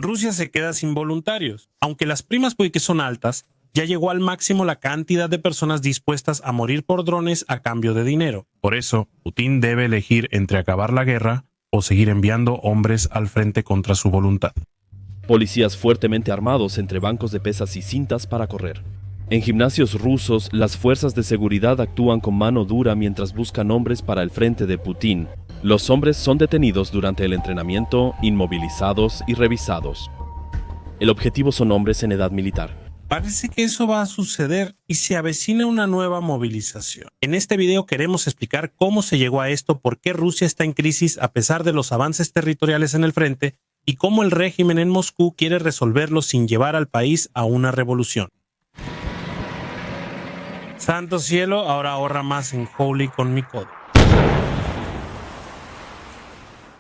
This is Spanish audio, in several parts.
Rusia se queda sin voluntarios. Aunque las primas puede que son altas, ya llegó al máximo la cantidad de personas dispuestas a morir por drones a cambio de dinero. Por eso, Putin debe elegir entre acabar la guerra o seguir enviando hombres al frente contra su voluntad. Policías fuertemente armados entre bancos de pesas y cintas para correr. En gimnasios rusos, las fuerzas de seguridad actúan con mano dura mientras buscan hombres para el frente de Putin. Los hombres son detenidos durante el entrenamiento, inmovilizados y revisados. El objetivo son hombres en edad militar. Parece que eso va a suceder y se avecina una nueva movilización. En este video queremos explicar cómo se llegó a esto, por qué Rusia está en crisis a pesar de los avances territoriales en el frente y cómo el régimen en Moscú quiere resolverlo sin llevar al país a una revolución. Santo cielo, ahora ahorra más en Holy con mi código.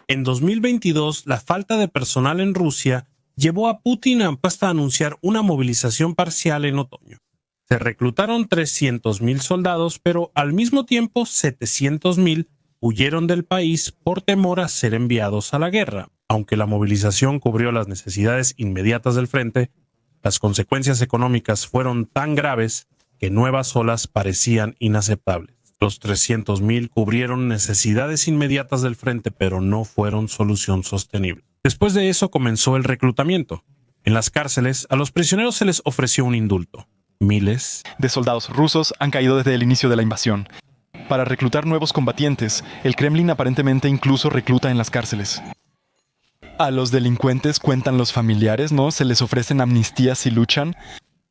En 2022, la falta de personal en Rusia llevó a Putin hasta anunciar una movilización parcial en otoño. Se reclutaron 300,000 soldados, pero al mismo tiempo 700,000 huyeron del país por temor a ser enviados a la guerra. Aunque la movilización cubrió las necesidades inmediatas del frente, las consecuencias económicas fueron tan graves que nuevas olas parecían inaceptables. Los 300,000 cubrieron necesidades inmediatas del frente, pero no fueron solución sostenible. Después de eso comenzó el reclutamiento. En las cárceles, a los prisioneros se les ofreció un indulto. Miles de soldados rusos han caído desde el inicio de la invasión. Para reclutar nuevos combatientes, el Kremlin aparentemente incluso recluta en las cárceles. A los delincuentes cuentan los familiares, ¿no? Se les ofrecen amnistías si luchan.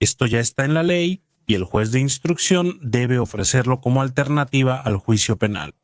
Esto ya está en la ley y el juez de instrucción debe ofrecerlo como alternativa al juicio penal,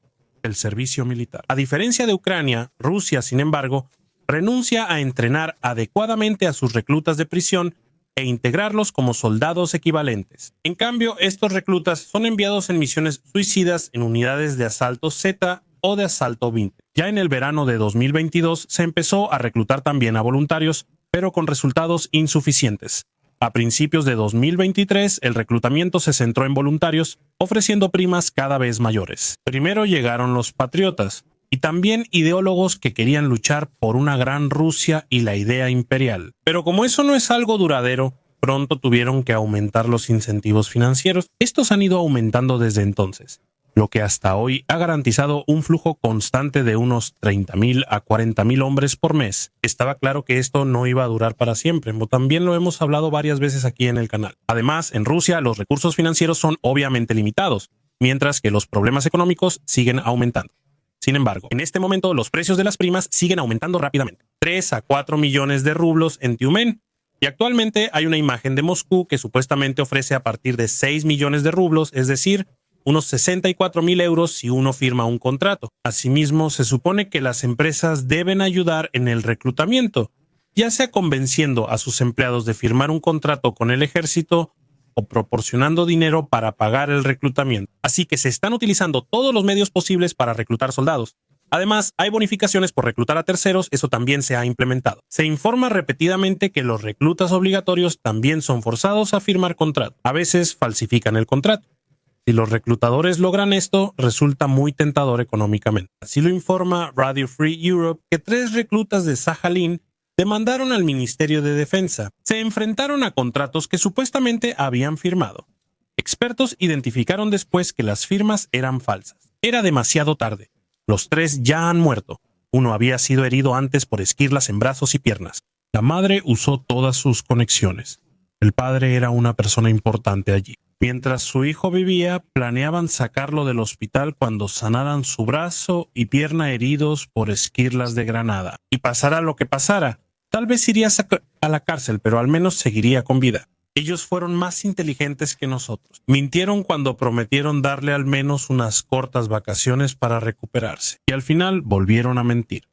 el servicio militar. A diferencia de Ucrania, Rusia, sin embargo, renuncia a entrenar adecuadamente a sus reclutas de prisión e integrarlos como soldados equivalentes. En cambio, estos reclutas son enviados en misiones suicidas en unidades de asalto Z o de asalto 20. Ya en el verano de 2022 se empezó a reclutar también a voluntarios, pero con resultados insuficientes. A principios de 2023, el reclutamiento se centró en voluntarios, ofreciendo primas cada vez mayores. Primero llegaron los patriotas, y también ideólogos que querían luchar por una gran Rusia y la idea imperial. Pero como eso no es algo duradero, pronto tuvieron que aumentar los incentivos financieros. Estos han ido aumentando desde entonces, lo que hasta hoy ha garantizado un flujo constante de unos 30,000 a 40,000 hombres por mes. Estaba claro que esto no iba a durar para siempre, como también lo hemos hablado varias veces aquí en el canal. Además, en Rusia los recursos financieros son obviamente limitados, mientras que los problemas económicos siguen aumentando. Sin embargo, en este momento los precios de las primas siguen aumentando rápidamente. 3 a 4 millones de rublos en Tiumen. Y actualmente hay una imagen de Moscú que supuestamente ofrece a partir de 6 millones de rublos, es decir, unos 64,000 euros si uno firma un contrato. Asimismo, se supone que las empresas deben ayudar en el reclutamiento, ya sea convenciendo a sus empleados de firmar un contrato con el ejército o proporcionando dinero para pagar el reclutamiento. Así que se están utilizando todos los medios posibles para reclutar soldados. Además, hay bonificaciones por reclutar a terceros, eso también se ha implementado. Se informa repetidamente que los reclutas obligatorios también son forzados a firmar contrato. A veces falsifican el contrato. Si los reclutadores logran esto, resulta muy tentador económicamente. Así lo informa Radio Free Europe, que 3 reclutas de Sajalín demandaron al Ministerio de Defensa. Se enfrentaron a contratos que supuestamente habían firmado. Expertos identificaron después que las firmas eran falsas. Era demasiado tarde. Los 3 ya han muerto. Uno había sido herido antes por esquirlas en brazos y piernas. La madre usó todas sus conexiones. El padre era una persona importante allí. Mientras su hijo vivía, planeaban sacarlo del hospital cuando sanaran su brazo y pierna heridos por esquirlas de granada. Y pasara lo que pasara, tal vez iría a la cárcel, pero al menos seguiría con vida. Ellos fueron más inteligentes que nosotros. Mintieron cuando prometieron darle al menos unas cortas vacaciones para recuperarse. Y al final volvieron a mentir.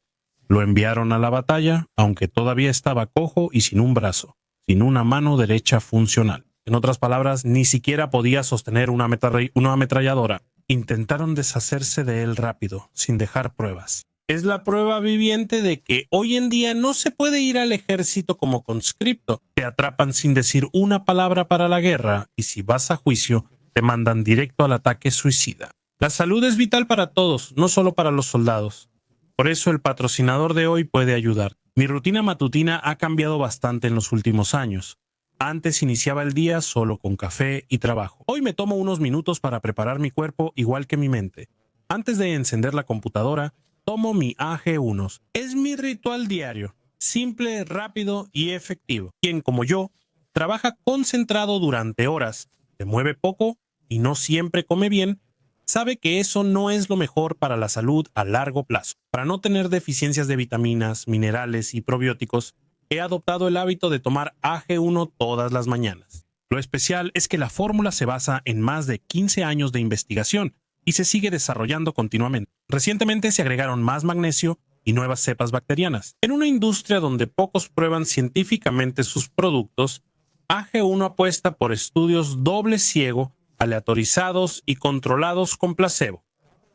Lo enviaron a la batalla, aunque todavía estaba cojo y sin un brazo, sin una mano derecha funcional. En otras palabras, ni siquiera podía sostener una ametralladora. Intentaron deshacerse de él rápido, sin dejar pruebas. Es la prueba viviente de que hoy en día no se puede ir al ejército como conscripto. Te atrapan sin decir una palabra para la guerra y si vas a juicio, te mandan directo al ataque suicida. La salud es vital para todos, no solo para los soldados. Por eso el patrocinador de hoy puede ayudar. Mi rutina matutina ha cambiado bastante en los últimos años. Antes iniciaba el día solo con café y trabajo. Hoy me tomo unos minutos para preparar mi cuerpo igual que mi mente. Antes de encender la computadora, tomo mi AG1. Es mi ritual diario, simple, rápido y efectivo. Quien, como yo, trabaja concentrado durante horas, se mueve poco y no siempre come bien, sabe que eso no es lo mejor para la salud a largo plazo. Para no tener deficiencias de vitaminas, minerales y probióticos, he adoptado el hábito de tomar AG1 todas las mañanas. Lo especial es que la fórmula se basa en más de 15 años de investigación y se sigue desarrollando continuamente. Recientemente se agregaron más magnesio y nuevas cepas bacterianas. En una industria donde pocos prueban científicamente sus productos, AG1 apuesta por estudios doble ciego, aleatorizados y controlados con placebo.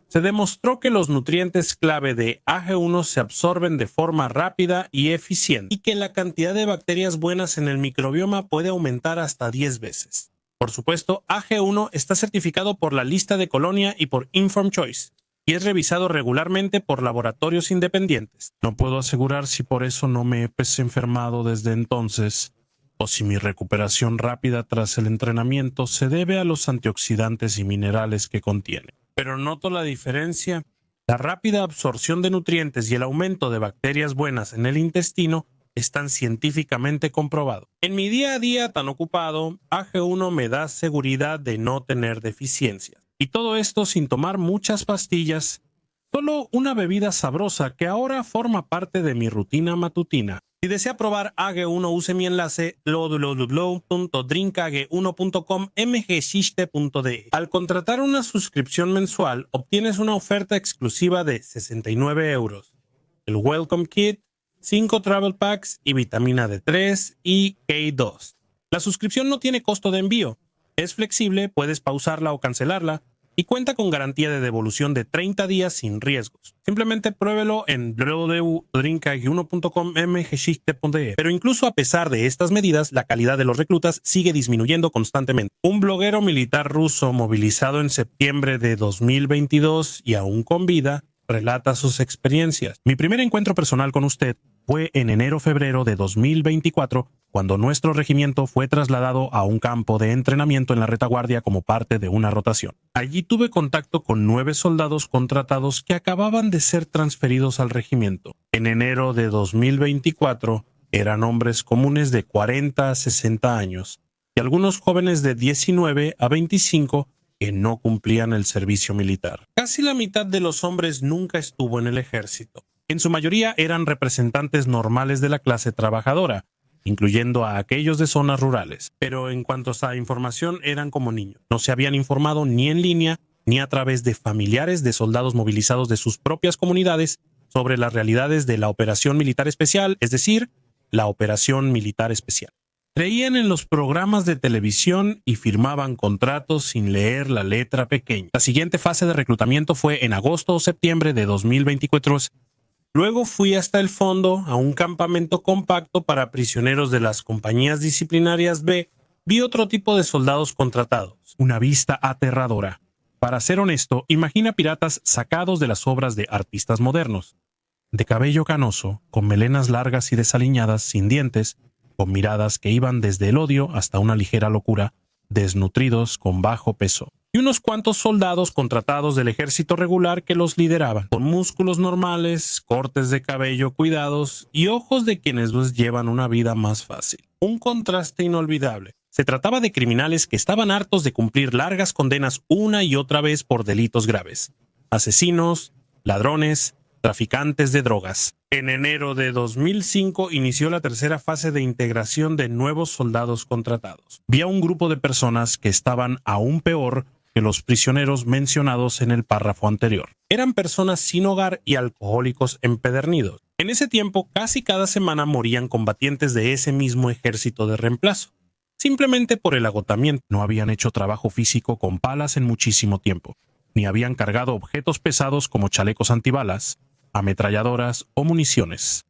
Se demostró que los nutrientes clave de AG1 se absorben de forma rápida y eficiente y que la cantidad de bacterias buenas en el microbioma puede aumentar hasta 10 veces. Por supuesto, AG1 está certificado por la Lista de Colonia y por Informed Choice y es revisado regularmente por laboratorios independientes. No puedo asegurar si por eso no me he enfermado desde entonces o si mi recuperación rápida tras el entrenamiento se debe a los antioxidantes y minerales que contiene. Pero noto la diferencia. La rápida absorción de nutrientes y el aumento de bacterias buenas en el intestino están científicamente comprobados. En mi día a día tan ocupado, AG1 me da seguridad de no tener deficiencias. Y todo esto sin tomar muchas pastillas, solo una bebida sabrosa que ahora forma parte de mi rutina matutina. Si desea probar AG1, use mi enlace www.drinkag1.com/mgxiste.de. Al contratar una suscripción mensual, obtienes una oferta exclusiva de 69 euros, el Welcome Kit, 5 Travel Packs y vitamina D3 y K2. La suscripción no tiene costo de envío, es flexible, puedes pausarla o cancelarla, y cuenta con garantía de devolución de 30 días sin riesgos. Simplemente pruébelo en www.drinkag1.com/mgxiste.de. Pero incluso a pesar de estas medidas, la calidad de los reclutas sigue disminuyendo constantemente. Un bloguero militar ruso movilizado en septiembre de 2022 y aún con vida, relata sus experiencias. Mi primer encuentro personal con usted fue en enero-febrero de 2024, cuando nuestro regimiento fue trasladado a un campo de entrenamiento en la retaguardia como parte de una rotación. Allí tuve contacto con 9 soldados contratados que acababan de ser transferidos al regimiento. En enero de 2024 eran hombres comunes de 40 a 60 años y algunos jóvenes de 19 a 25 que no cumplían el servicio militar. Casi la mitad de los hombres nunca estuvo en el ejército. En su mayoría eran representantes normales de la clase trabajadora, incluyendo a aquellos de zonas rurales. Pero en cuanto a información eran como niños. No se habían informado ni en línea ni a través de familiares de soldados movilizados de sus propias comunidades sobre las realidades de la Operación Militar Especial, es decir, la Operación Militar Especial. Creían en los programas de televisión y firmaban contratos sin leer la letra pequeña. La siguiente fase de reclutamiento fue en agosto o septiembre de 2024. Luego fui hasta el fondo a un campamento compacto para prisioneros de las compañías disciplinarias B. Vi otro tipo de soldados contratados. Una vista aterradora. Para ser honesto, imagina piratas sacados de las obras de artistas modernos. De cabello canoso, con melenas largas y desaliñadas, sin dientes, con miradas que iban desde el odio hasta una ligera locura, desnutridos, con bajo peso. Y unos cuantos soldados contratados del ejército regular que los lideraban, con músculos normales, cortes de cabello cuidados y ojos de quienes los llevan una vida más fácil. Un contraste inolvidable. Se trataba de criminales que estaban hartos de cumplir largas condenas una y otra vez por delitos graves. Asesinos, ladrones, traficantes de drogas. En enero de 2005 inició la tercera fase de integración de nuevos soldados contratados. Vi a un grupo de personas que estaban aún peor que los prisioneros mencionados en el párrafo anterior. Eran personas sin hogar y alcohólicos empedernidos. En ese tiempo, casi cada semana morían combatientes de ese mismo ejército de reemplazo. Simplemente por el agotamiento. No habían hecho trabajo físico con palas en muchísimo tiempo, ni habían cargado objetos pesados como chalecos antibalas, ametralladoras o municiones.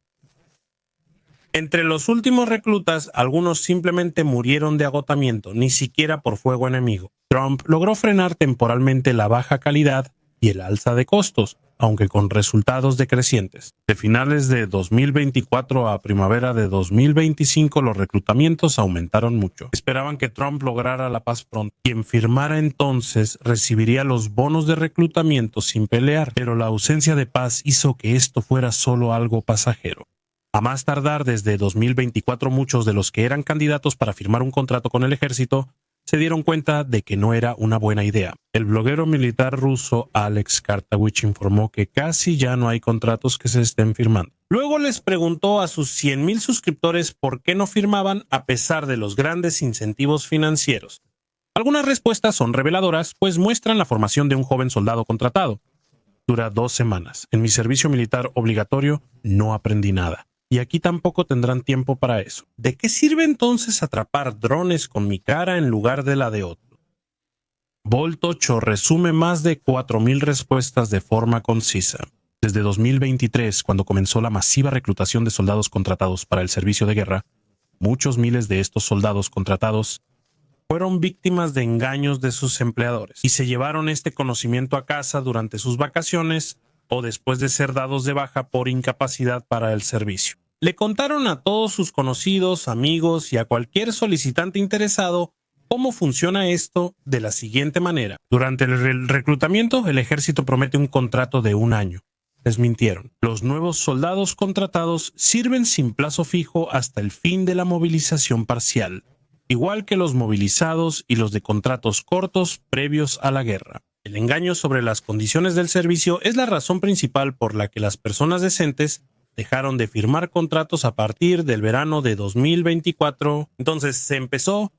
Entre los últimos reclutas, algunos simplemente murieron de agotamiento, ni siquiera por fuego enemigo. Trump logró frenar temporalmente la baja calidad y el alza de costos, aunque con resultados decrecientes. De finales de 2024 a primavera de 2025, los reclutamientos aumentaron mucho. Esperaban que Trump lograra la paz pronto. Quien firmara entonces recibiría los bonos de reclutamiento sin pelear, pero la ausencia de paz hizo que esto fuera solo algo pasajero. A más tardar, desde 2024, muchos de los que eran candidatos para firmar un contrato con el ejército se dieron cuenta de que no era una buena idea. El bloguero militar ruso Alex Kartawich informó que casi ya no hay contratos que se estén firmando. Luego les preguntó a sus 100,000 suscriptores por qué no firmaban a pesar de los grandes incentivos financieros. Algunas respuestas son reveladoras, pues muestran la formación de un joven soldado contratado. Dura 2 semanas. En mi servicio militar obligatorio no aprendí nada. Y aquí tampoco tendrán tiempo para eso. ¿De qué sirve entonces atrapar drones con mi cara en lugar de la de otro? Volt 8 resume más de 4,000 respuestas de forma concisa. Desde 2023, cuando comenzó la masiva reclutación de soldados contratados para el servicio de guerra, muchos miles de estos soldados contratados fueron víctimas de engaños de sus empleadores y se llevaron este conocimiento a casa durante sus vacaciones o después de ser dados de baja por incapacidad para el servicio. Le contaron a todos sus conocidos, amigos y a cualquier solicitante interesado cómo funciona esto de la siguiente manera. Durante el reclutamiento, el ejército promete un contrato de 1 año. Les mintieron. Los nuevos soldados contratados sirven sin plazo fijo hasta el fin de la movilización parcial, igual que los movilizados y los de contratos cortos previos a la guerra. El engaño sobre las condiciones del servicio es la razón principal por la que las personas decentes dejaron de firmar contratos a partir del verano de 2024. Entonces se empezó.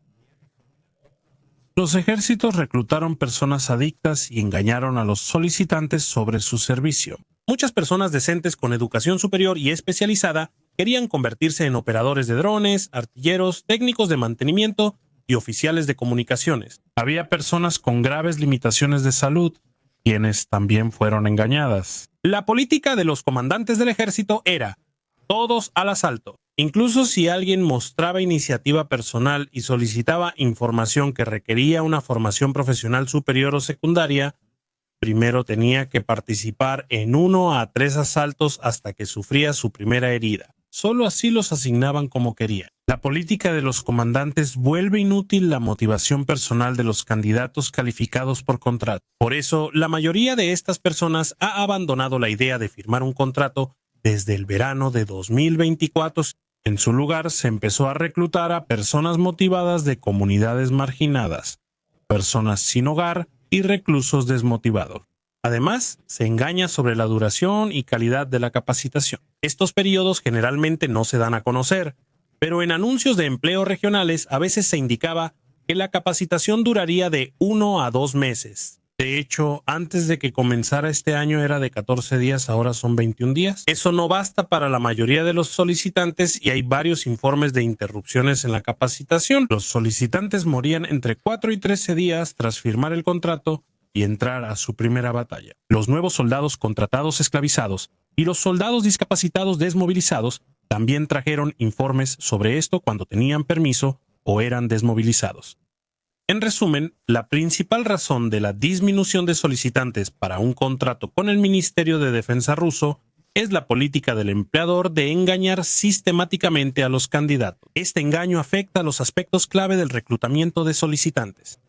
Los ejércitos reclutaron personas adictas y engañaron a los solicitantes sobre su servicio. Muchas personas decentes con educación superior y especializada querían convertirse en operadores de drones, artilleros, técnicos de mantenimiento y oficiales de comunicaciones. Había personas con graves limitaciones de salud, quienes también fueron engañadas. La política de los comandantes del ejército era todos al asalto. Incluso si alguien mostraba iniciativa personal y solicitaba información que requería una formación profesional superior o secundaria, primero tenía que participar en 1 a 3 asaltos hasta que sufría su primera herida. Solo así los asignaban como querían. La política de los comandantes vuelve inútil la motivación personal de los candidatos calificados por contrato. Por eso, la mayoría de estas personas ha abandonado la idea de firmar un contrato desde el verano de 2024. En su lugar, se empezó a reclutar a personas motivadas de comunidades marginadas, personas sin hogar y reclusos desmotivados. Además, se engaña sobre la duración y calidad de la capacitación. Estos periodos generalmente no se dan a conocer, pero en anuncios de empleo regionales a veces se indicaba que la capacitación duraría de 1 a 2 meses. De hecho, antes de que comenzara este año era de 14 días, ahora son 21 días. Eso no basta para la mayoría de los solicitantes y hay varios informes de interrupciones en la capacitación. Los solicitantes morían entre 4 y 13 días tras firmar el contrato y entrar a su primera batalla. Los nuevos soldados contratados esclavizados y los soldados discapacitados desmovilizados también trajeron informes sobre esto cuando tenían permiso o eran desmovilizados. En resumen, la principal razón de la disminución de solicitantes para un contrato con el Ministerio de Defensa ruso es la política del empleador de engañar sistemáticamente a los candidatos. Este engaño afecta los aspectos clave del reclutamiento de solicitantes.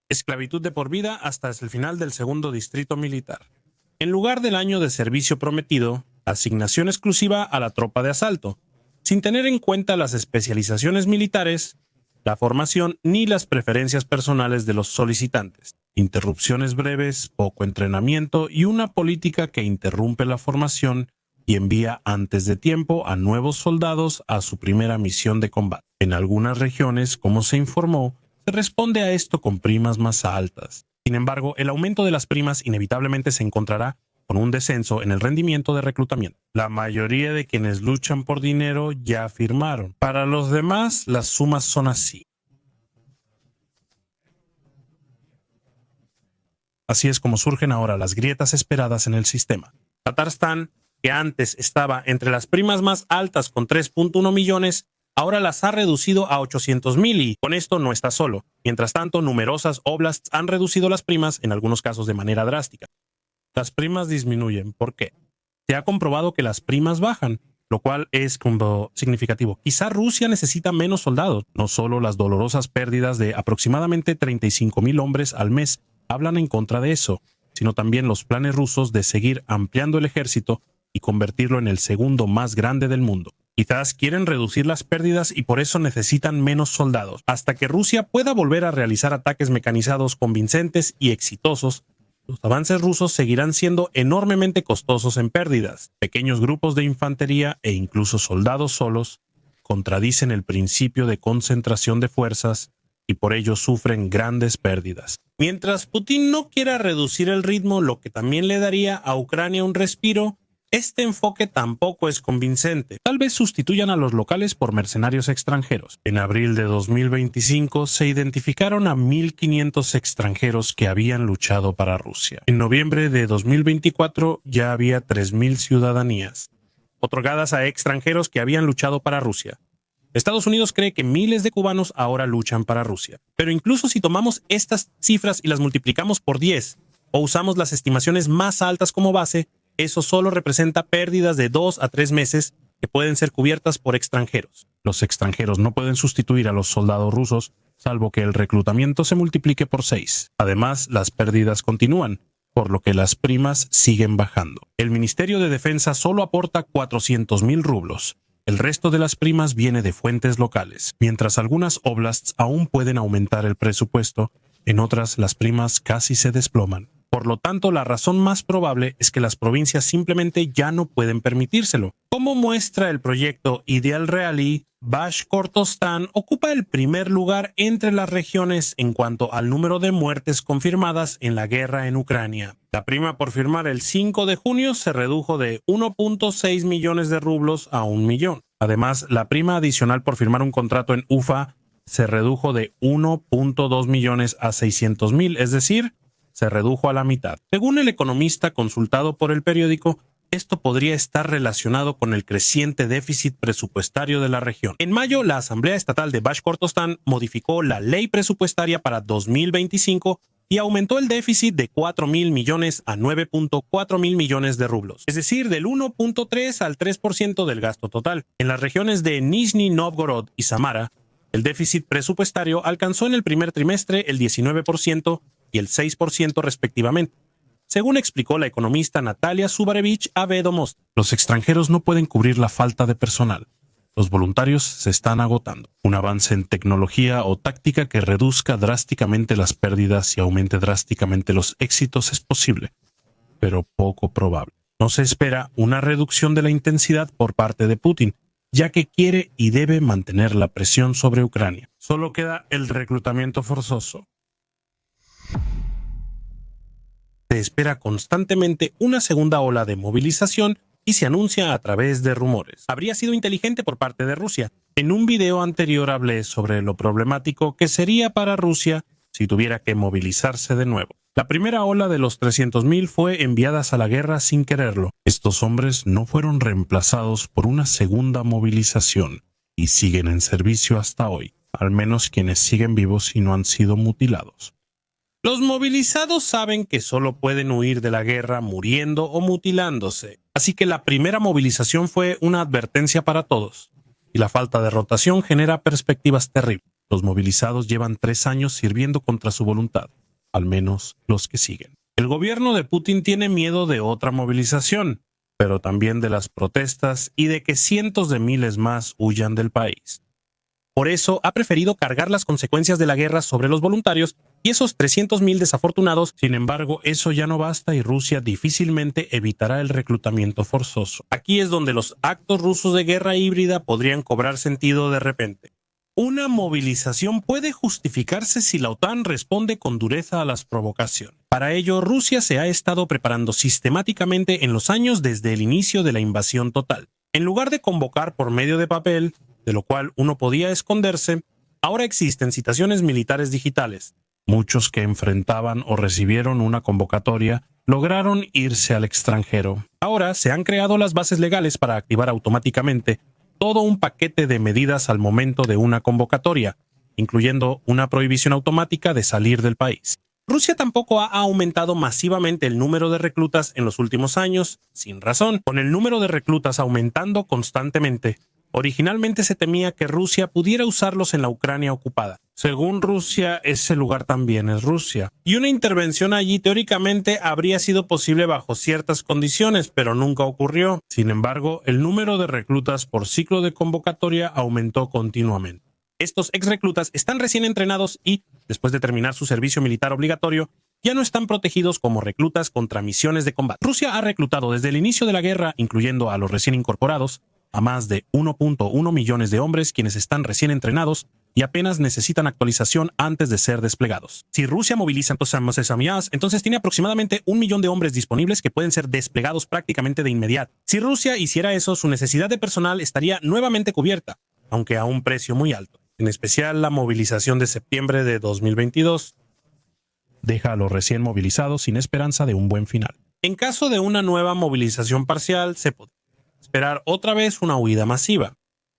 Esclavitud de por vida hasta el final del segundo distrito militar. En lugar del año de servicio prometido, asignación exclusiva a la tropa de asalto, sin tener en cuenta las especializaciones militares, la formación ni las preferencias personales de los solicitantes, interrupciones breves, poco entrenamiento y una política que interrumpe la formación y envía antes de tiempo a nuevos soldados a su primera misión de combate. En algunas regiones, como se informó, se responde a esto con primas más altas. Sin embargo, el aumento de las primas inevitablemente se encontrará con un descenso en el rendimiento de reclutamiento. La mayoría de quienes luchan por dinero ya firmaron. Para los demás, las sumas son así. Así es como surgen ahora las grietas esperadas en el sistema. Tatarstán, que antes estaba entre las primas más altas con 3.1 millones, ahora las ha reducido a 800,000 y con esto no está solo. Mientras tanto, numerosas oblasts han reducido las primas, en algunos casos de manera drástica. las primas disminuyen. ¿Por qué? Se ha comprobado que las primas bajan, lo cual es como significativo. Quizá Rusia necesita menos soldados. No solo las dolorosas pérdidas de aproximadamente 35,000 hombres al mes hablan en contra de eso, sino también los planes rusos de seguir ampliando el ejército y convertirlo en el segundo más grande del mundo. Quizás quieren reducir las pérdidas y por eso necesitan menos soldados. Hasta que Rusia pueda volver a realizar ataques mecanizados convincentes y exitosos, los avances rusos seguirán siendo enormemente costosos en pérdidas. Pequeños grupos de infantería e incluso soldados solos contradicen el principio de concentración de fuerzas y por ello sufren grandes pérdidas. Mientras Putin no quiera reducir el ritmo, lo que también le daría a Ucrania un respiro, este enfoque tampoco es convincente. Tal vez sustituyan a los locales por mercenarios extranjeros. En abril de 2025 se identificaron a 1.500 extranjeros que habían luchado para Rusia. En noviembre de 2024 ya había 3.000 ciudadanías otorgadas a extranjeros que habían luchado para Rusia. Estados Unidos cree que miles de cubanos ahora luchan para Rusia. Pero incluso si tomamos estas cifras y las multiplicamos por 10 o usamos las estimaciones más altas como base, eso solo representa pérdidas de 2 a 3 meses que pueden ser cubiertas por extranjeros. Los extranjeros no pueden sustituir a los soldados rusos, salvo que el reclutamiento se multiplique por 6. Además, las pérdidas continúan, por lo que las primas siguen bajando. El Ministerio de Defensa solo aporta 400,000 rublos. El resto de las primas viene de fuentes locales. Mientras algunas oblasts aún pueden aumentar el presupuesto, en otras las primas casi se desploman. Por lo tanto, la razón más probable es que las provincias simplemente ya no pueden permitírselo. Como muestra el proyecto Ideal Reali, Bashkortostán ocupa el primer lugar entre las regiones en cuanto al número de muertes confirmadas en la guerra en Ucrania. La prima por firmar el 5 de junio se redujo de 1.6 millones de rublos a 1 millón. Además, la prima adicional por firmar un contrato en Ufa se redujo de 1.2 millones a 600,000, es decir, se redujo a la mitad. Según el economista consultado por el periódico, esto podría estar relacionado con el creciente déficit presupuestario de la región. En mayo, la Asamblea Estatal de Bashkortostán modificó la ley presupuestaria para 2025 y aumentó el déficit de 4,000 millones a 9.4 millones de rublos, es decir, del 1.3 al 3% del gasto total. En las regiones de Nizhny Novgorod y Samara, el déficit presupuestario alcanzó en el primer trimestre el 19% y el 6% respectivamente, según explicó la economista Natalia Subarevich a Vedomost. Los extranjeros no pueden cubrir la falta de personal. Los voluntarios se están agotando. Un avance en tecnología o táctica que reduzca drásticamente las pérdidas y aumente drásticamente los éxitos es posible, pero poco probable. No se espera una reducción de la intensidad por parte de Putin, ya que quiere y debe mantener la presión sobre Ucrania. Solo queda el reclutamiento forzoso. Se espera constantemente una segunda ola de movilización y se anuncia a través de rumores. Habría sido inteligente por parte de Rusia. En un video anterior hablé sobre lo problemático que sería para Rusia si tuviera que movilizarse de nuevo. La primera ola de los 300,000 fue enviadas a la guerra sin quererlo. Estos hombres no fueron reemplazados por una segunda movilización y siguen en servicio hasta hoy, al menos quienes siguen vivos y no han sido mutilados. Los movilizados saben que solo pueden huir de la guerra muriendo o mutilándose, así que la primera movilización fue una advertencia para todos, y la falta de rotación genera perspectivas terribles. Los movilizados llevan 3 años sirviendo contra su voluntad, al menos los que siguen. El gobierno de Putin tiene miedo de otra movilización, pero también de las protestas y de que cientos de miles más huyan del país. Por eso ha preferido cargar las consecuencias de la guerra sobre los voluntarios y esos 300,000 desafortunados. Sin embargo, eso ya no basta y Rusia difícilmente evitará el reclutamiento forzoso. Aquí es donde los actos rusos de guerra híbrida podrían cobrar sentido de repente. Una movilización puede justificarse si la OTAN responde con dureza a las provocaciones. Para ello, Rusia se ha estado preparando sistemáticamente en los años desde el inicio de la invasión total. En lugar de convocar por medio de papel, de lo cual uno podía esconderse, ahora existen citaciones militares digitales. Muchos que enfrentaban o recibieron una convocatoria lograron irse al extranjero. Ahora se han creado las bases legales para activar automáticamente todo un paquete de medidas al momento de una convocatoria, incluyendo una prohibición automática de salir del país. Rusia tampoco ha aumentado masivamente el número de reclutas en los últimos años, sin razón, con el número de reclutas aumentando constantemente. Originalmente se temía que Rusia pudiera usarlos en la Ucrania ocupada. Según Rusia, ese lugar también es Rusia. Y una intervención allí teóricamente habría sido posible bajo ciertas condiciones, pero nunca ocurrió. Sin embargo, el número de reclutas por ciclo de convocatoria aumentó continuamente. Estos ex reclutas están recién entrenados y, después de terminar su servicio militar obligatorio, ya no están protegidos como reclutas contra misiones de combate. Rusia ha reclutado desde el inicio de la guerra, incluyendo a los recién incorporados, a más de 1.1 millones de hombres quienes están recién entrenados y apenas necesitan actualización antes de ser desplegados. Si Rusia moviliza entonces tiene aproximadamente 1 millón de hombres disponibles que pueden ser desplegados prácticamente de inmediato. Si Rusia hiciera eso, su necesidad de personal estaría nuevamente cubierta, aunque a un precio muy alto. En especial, la movilización de septiembre de 2022 deja a los recién movilizados sin esperanza de un buen final. En caso de una nueva movilización parcial, se podría esperar otra vez una huida masiva.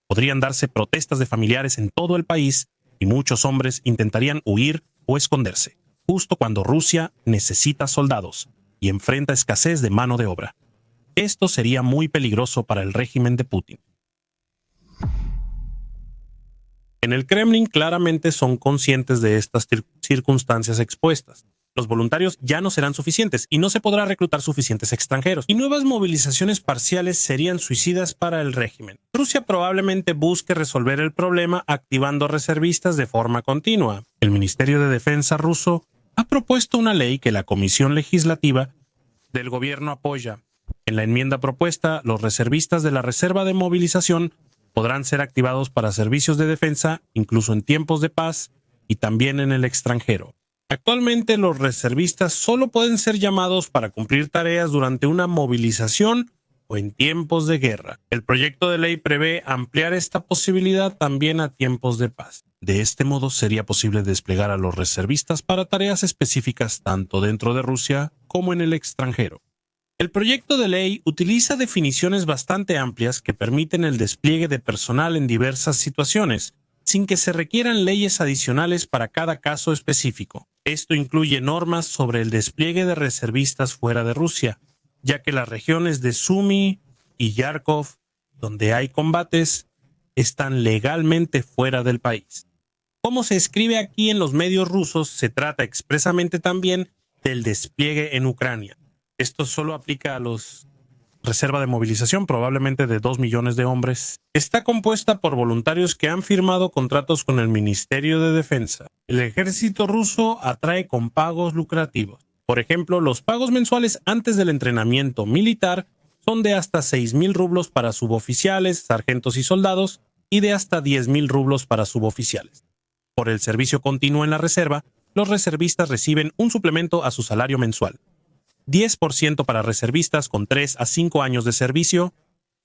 Podrían darse protestas de familiares en todo el país y muchos hombres intentarían huir o esconderse, justo cuando Rusia necesita soldados y enfrenta escasez de mano de obra. Esto sería muy peligroso para el régimen de Putin. En el Kremlin claramente son conscientes de estas circunstancias expuestas. Los voluntarios ya no serán suficientes y no se podrá reclutar suficientes extranjeros, y nuevas movilizaciones parciales serían suicidas para el régimen. Rusia probablemente busque resolver el problema activando reservistas de forma continua. El Ministerio de Defensa ruso ha propuesto una ley que la Comisión Legislativa del gobierno apoya. En la enmienda propuesta, los reservistas de la Reserva de Movilización podrán ser activados para servicios de defensa, incluso en tiempos de paz y también en el extranjero. Actualmente los reservistas solo pueden ser llamados para cumplir tareas durante una movilización o en tiempos de guerra. El proyecto de ley prevé ampliar esta posibilidad también a tiempos de paz. De este modo sería posible desplegar a los reservistas para tareas específicas tanto dentro de Rusia como en el extranjero. El proyecto de ley utiliza definiciones bastante amplias que permiten el despliegue de personal en diversas situaciones, sin que se requieran leyes adicionales para cada caso específico. Esto incluye normas sobre el despliegue de reservistas fuera de Rusia, ya que las regiones de Sumy y Yarkov, donde hay combates, están legalmente fuera del país. Como se escribe aquí en los medios rusos, se trata expresamente también del despliegue en Ucrania. Esto solo aplica a los reserva de movilización, probablemente de 2 millones de hombres. Está compuesta por voluntarios que han firmado contratos con el Ministerio de Defensa. El ejército ruso atrae con pagos lucrativos. Por ejemplo, los pagos mensuales antes del entrenamiento militar son de hasta 6.000 rublos para suboficiales, sargentos y soldados, y de hasta 10.000 rublos para suboficiales. Por el servicio continuo en la reserva, los reservistas reciben un suplemento a su salario mensual. 10% para reservistas con 3 a 5 años de servicio,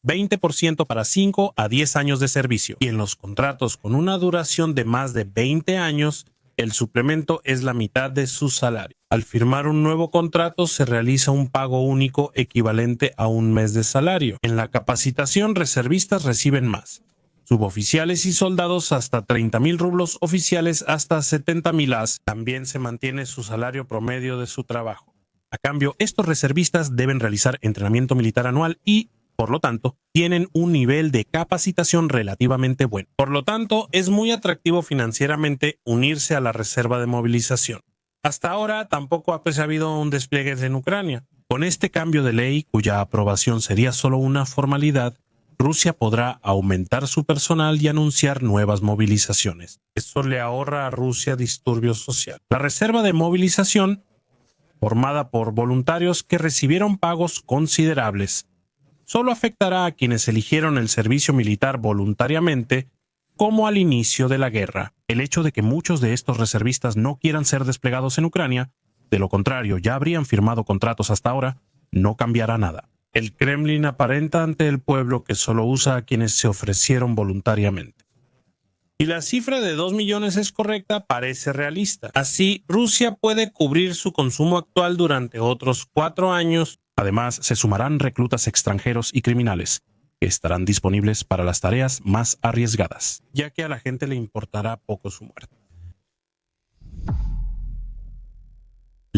20% para 5 a 10 años de servicio. Y en los contratos con una duración de más de 20 años, el suplemento es la mitad de su salario. Al firmar un nuevo contrato, se realiza un pago único equivalente a un mes de salario. En la capacitación, reservistas reciben más. Suboficiales y soldados hasta 30.000 rublos, oficiales hasta 70.000 as. También se mantiene su salario promedio de su trabajo. A cambio, estos reservistas deben realizar entrenamiento militar anual y, por lo tanto, tienen un nivel de capacitación relativamente bueno. Por lo tanto, es muy atractivo financieramente unirse a la reserva de movilización. Hasta ahora tampoco ha habido un despliegue en Ucrania. Con este cambio de ley, cuya aprobación sería solo una formalidad, Rusia podrá aumentar su personal y anunciar nuevas movilizaciones. Esto le ahorra a Rusia disturbios sociales. La reserva de movilización, formada por voluntarios que recibieron pagos considerables, solo afectará a quienes eligieron el servicio militar voluntariamente como al inicio de la guerra. El hecho de que muchos de estos reservistas no quieran ser desplegados en Ucrania, de lo contrario ya habrían firmado contratos hasta ahora, no cambiará nada. El Kremlin aparenta ante el pueblo que solo usa a quienes se ofrecieron voluntariamente. Si la cifra de 2 millones es correcta, parece realista. Así, Rusia puede cubrir su consumo actual durante otros 4 años. Además, se sumarán reclutas extranjeros y criminales, que estarán disponibles para las tareas más arriesgadas, ya que a la gente le importará poco su muerte.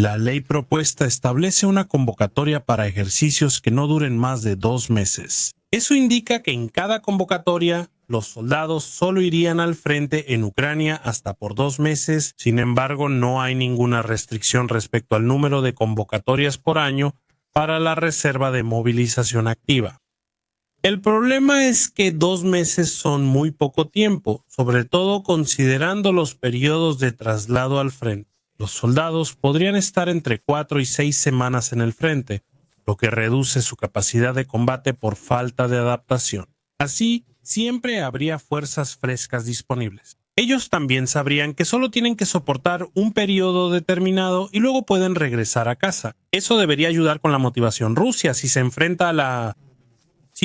La ley propuesta establece una convocatoria para ejercicios que no duren más de 2 meses. Eso indica que en cada convocatoria los soldados solo irían al frente en Ucrania hasta por 2 meses. Sin embargo, no hay ninguna restricción respecto al número de convocatorias por año para la reserva de movilización activa. El problema es que 2 meses son muy poco tiempo, sobre todo considerando los periodos de traslado al frente. Los soldados podrían estar entre 4 y 6 semanas en el frente, lo que reduce su capacidad de combate por falta de adaptación. Así, siempre habría fuerzas frescas disponibles. Ellos también sabrían que solo tienen que soportar un periodo determinado y luego pueden regresar a casa. Eso debería ayudar con la motivación. Rusia, si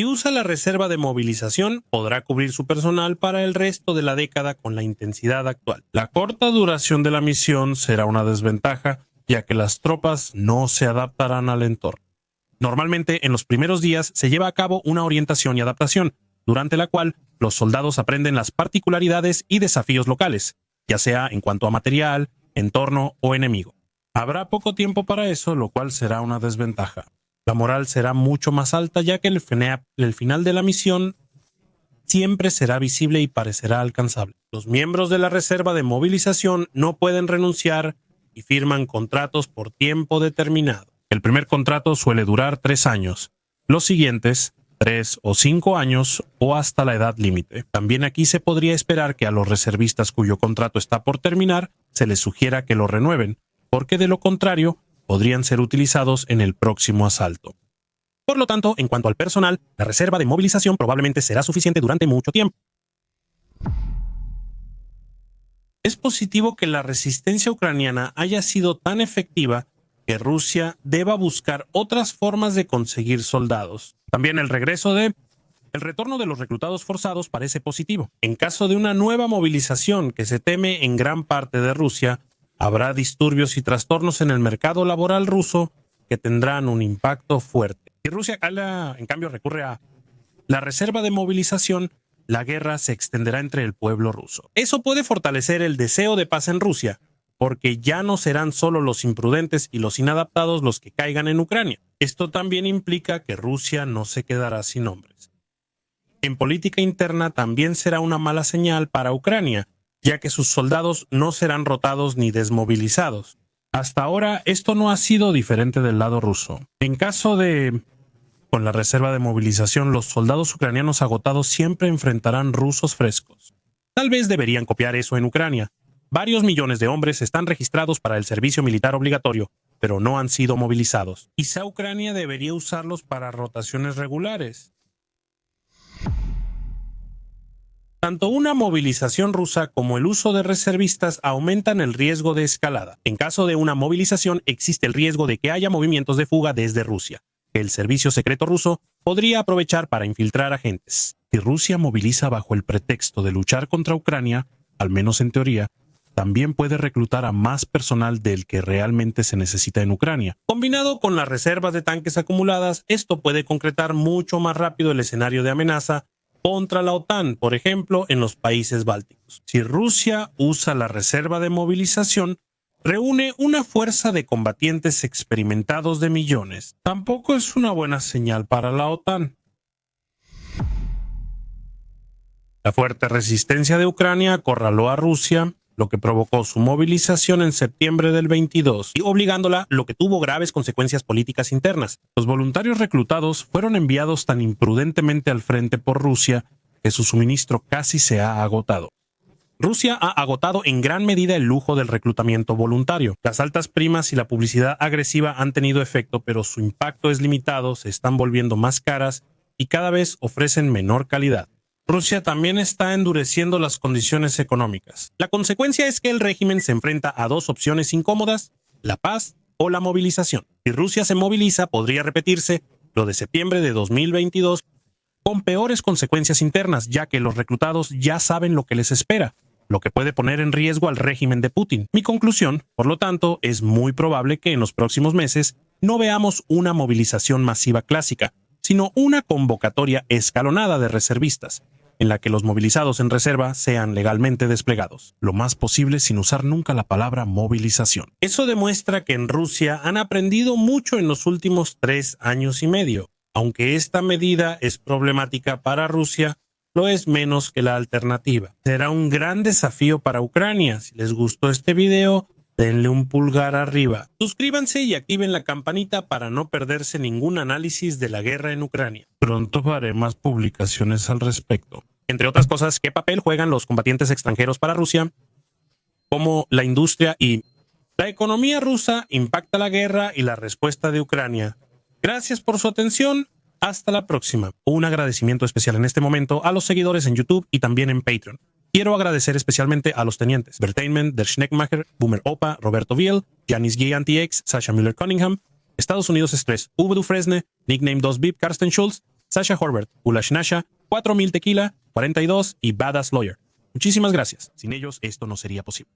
usa la reserva de movilización, podrá cubrir su personal para el resto de la década con la intensidad actual. La corta duración de la misión será una desventaja, ya que las tropas no se adaptarán al entorno. Normalmente, en los primeros días se lleva a cabo una orientación y adaptación, durante la cual los soldados aprenden las particularidades y desafíos locales, ya sea en cuanto a material, entorno o enemigo. Habrá poco tiempo para eso, lo cual será una desventaja. La moral será mucho más alta, ya que el final de la misión siempre será visible y parecerá alcanzable. Los miembros de la reserva de movilización no pueden renunciar y firman contratos por tiempo determinado. El primer contrato suele durar 3 años, los siguientes 3 o 5 años o hasta la edad límite. También aquí se podría esperar que a los reservistas cuyo contrato está por terminar se les sugiera que lo renueven, porque de lo contrario podrían ser utilizados en el próximo asalto. Por lo tanto, en cuanto al personal, la reserva de movilización probablemente será suficiente durante mucho tiempo. Es positivo que la resistencia ucraniana haya sido tan efectiva que Rusia deba buscar otras formas de conseguir soldados. También el retorno de los reclutados forzados parece positivo. En caso de una nueva movilización que se teme en gran parte de Rusia, habrá disturbios y trastornos en el mercado laboral ruso que tendrán un impacto fuerte. Si Rusia, en cambio, recurre a la reserva de movilización, la guerra se extenderá entre el pueblo ruso. Eso puede fortalecer el deseo de paz en Rusia, porque ya no serán solo los imprudentes y los inadaptados los que caigan en Ucrania. Esto también implica que Rusia no se quedará sin hombres. En política interna también será una mala señal para Ucrania, ya que sus soldados no serán rotados ni desmovilizados. Hasta ahora esto no ha sido diferente del lado ruso. Con la reserva de movilización, los soldados ucranianos agotados siempre enfrentarán rusos frescos. Tal vez deberían copiar eso en Ucrania. Varios millones de hombres están registrados para el servicio militar obligatorio, pero no han sido movilizados. Quizá Ucrania debería usarlos para rotaciones regulares. Tanto una movilización rusa como el uso de reservistas aumentan el riesgo de escalada. En caso de una movilización, existe el riesgo de que haya movimientos de fuga desde Rusia, que el servicio secreto ruso podría aprovechar para infiltrar agentes. Si Rusia moviliza bajo el pretexto de luchar contra Ucrania, al menos en teoría, también puede reclutar a más personal del que realmente se necesita en Ucrania. Combinado con las reservas de tanques acumuladas, esto puede concretar mucho más rápido el escenario de amenaza contra la OTAN, por ejemplo, en los países bálticos. Si Rusia usa la reserva de movilización, reúne una fuerza de combatientes experimentados de millones. Tampoco es una buena señal para la OTAN. La fuerte resistencia de Ucrania acorraló a Rusia, lo que provocó su movilización en septiembre del 22 y obligándola, lo que tuvo graves consecuencias políticas internas. Los voluntarios reclutados fueron enviados tan imprudentemente al frente por Rusia que su suministro casi se ha agotado. Rusia ha agotado en gran medida el lujo del reclutamiento voluntario. Las altas primas y la publicidad agresiva han tenido efecto, pero su impacto es limitado, se están volviendo más caras y cada vez ofrecen menor calidad. Rusia también está endureciendo las condiciones económicas. La consecuencia es que el régimen se enfrenta a 2 opciones incómodas: la paz o la movilización. Si Rusia se moviliza, podría repetirse lo de septiembre de 2022 con peores consecuencias internas, ya que los reclutados ya saben lo que les espera, lo que puede poner en riesgo al régimen de Putin. Mi conclusión, por lo tanto, es muy probable que en los próximos meses no veamos una movilización masiva clásica, sino una convocatoria escalonada de reservistas. en la que los movilizados en reserva sean legalmente desplegados, lo más posible sin usar nunca la palabra movilización. Eso demuestra que en Rusia han aprendido mucho en los últimos 3 años y medio. Aunque esta medida es problemática para Rusia, lo es menos que la alternativa. Será un gran desafío para Ucrania. Si les gustó este video, denle un pulgar arriba. Suscríbanse y activen la campanita para no perderse ningún análisis de la guerra en Ucrania. Pronto haré más publicaciones al respecto. Entre otras cosas, ¿qué papel juegan los combatientes extranjeros para Rusia? ¿Cómo la industria y la economía rusa impacta la guerra y la respuesta de Ucrania? Gracias por su atención. Hasta la próxima. Un agradecimiento especial en este momento a los seguidores en YouTube y también en Patreon. Quiero agradecer especialmente a los tenientes Bertainment, Der Schneckmacher, Boomer Opa, Roberto Viel, Janis G. Anti-X, Sasha Müller-Cunningham, Estados Unidos Stress, Ubu Fresne, Nickname 2BIP, Karsten Schulz, Sasha Horbert, Ulash Nasha, 4000 Tequila, 42 y Badass Lawyer. Muchísimas gracias. Sin ellos esto no sería posible.